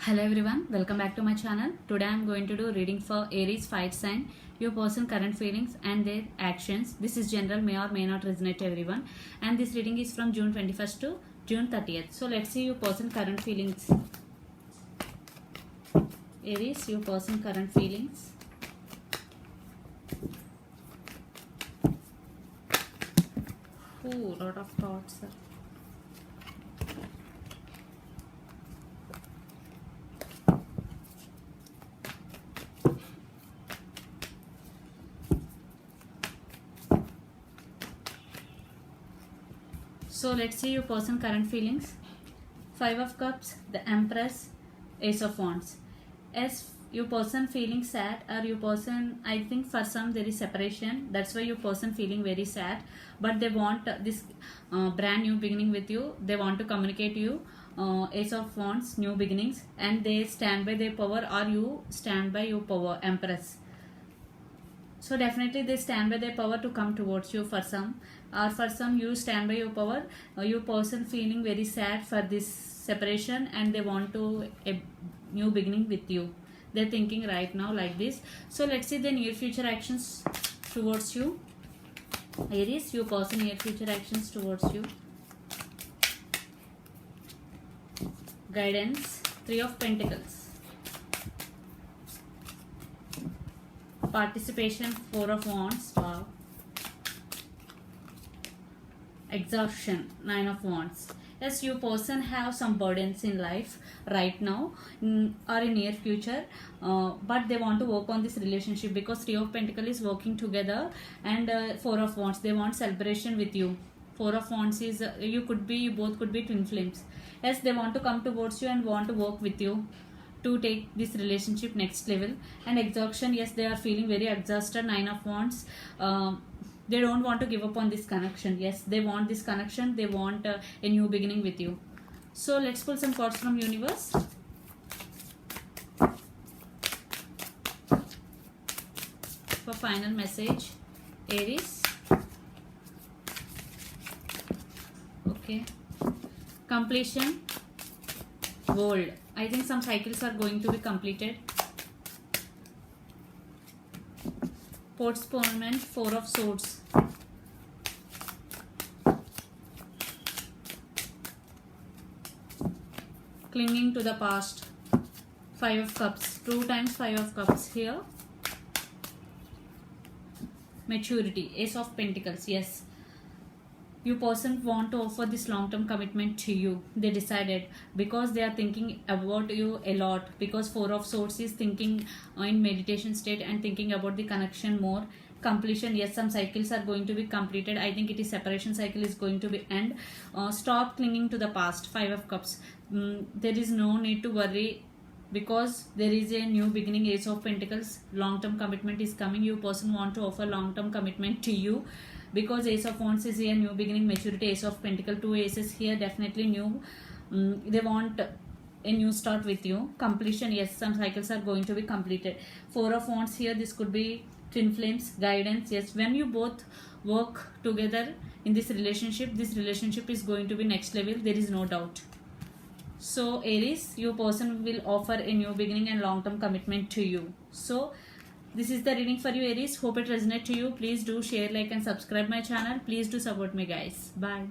Hello everyone, welcome back to my channel. Today I am going to do reading for Aries fire sign, your person current feelings and their actions. This is general, may or may not resonate to everyone, and this reading is from June 21st to June 30th. So let's see your person current feelings. Aries, your person current feelings. Ooh, lot of thoughts. So let's see your person current feelings. 5 of Cups, the Empress, Ace of Wands. As your person feeling sad, or your person, I think for some there is separation, that's why your person feeling very sad, but they want this brand new beginning with you. They want to communicate you. Ace of Wands, new beginnings, and they stand by their power, or you stand by your power, Empress. So definitely they stand by their power to come towards you for some, or for some you stand by your power. Your person feeling very sad for this separation and they want to a new beginning with you. They're thinking right now like this. So let's see the near future actions towards you. Aries, your person near future actions towards you. Guidance, 3 of Pentacles. Participation, 4 of Wands. Wow. Exhaustion, 9 of Wands. Yes, you person have some burdens in life right now or in near future, but they want to work on this relationship because 3 of Pentacles is working together, and 4 of Wands, they want celebration with you. 4 of Wands is you both could be twin flames. Yes, they want to come towards you and want to work with you to take this relationship next level. And exhaustion, yes, they are feeling very exhausted. 9 of Wands, they don't want to give up on this connection. Yes, they want this connection, they want a new beginning with you. So let's pull some cards from universe. For final message, Aries. Okay, completion, World. I think some cycles are going to be completed. Postponement, 4 of Swords. Clinging to the past, 5 of Cups. 2 times 5 of Cups here. Maturity, Ace of Pentacles. Yes, your person want to offer this long-term commitment to you. They decided because they are thinking about you a lot, because 4 of Swords is thinking in meditation state and thinking about the connection more. Completion, yes, some cycles are going to be completed. I think it is separation cycle is going to be end. Stop clinging to the past, 5 of Cups. There is no need to worry because there is a new beginning. Ace of Pentacles, long-term commitment is coming. Your person want to offer long-term commitment to you because Ace of Wands is here, new beginning, maturity. Ace of Pentacles, 2 aces here, definitely new. They want a new start with you. Completion, yes, some cycles are going to be completed. 4 of Wands here, this could be twin flames. Guidance, yes, when you both work together in this relationship is going to be next level, there is no doubt. So Aries, your person will offer a new beginning and long-term commitment to you. So this is the reading for you, Aries. Hope it resonates to you. Please do share, like and subscribe my channel. Please do support me, guys. Bye.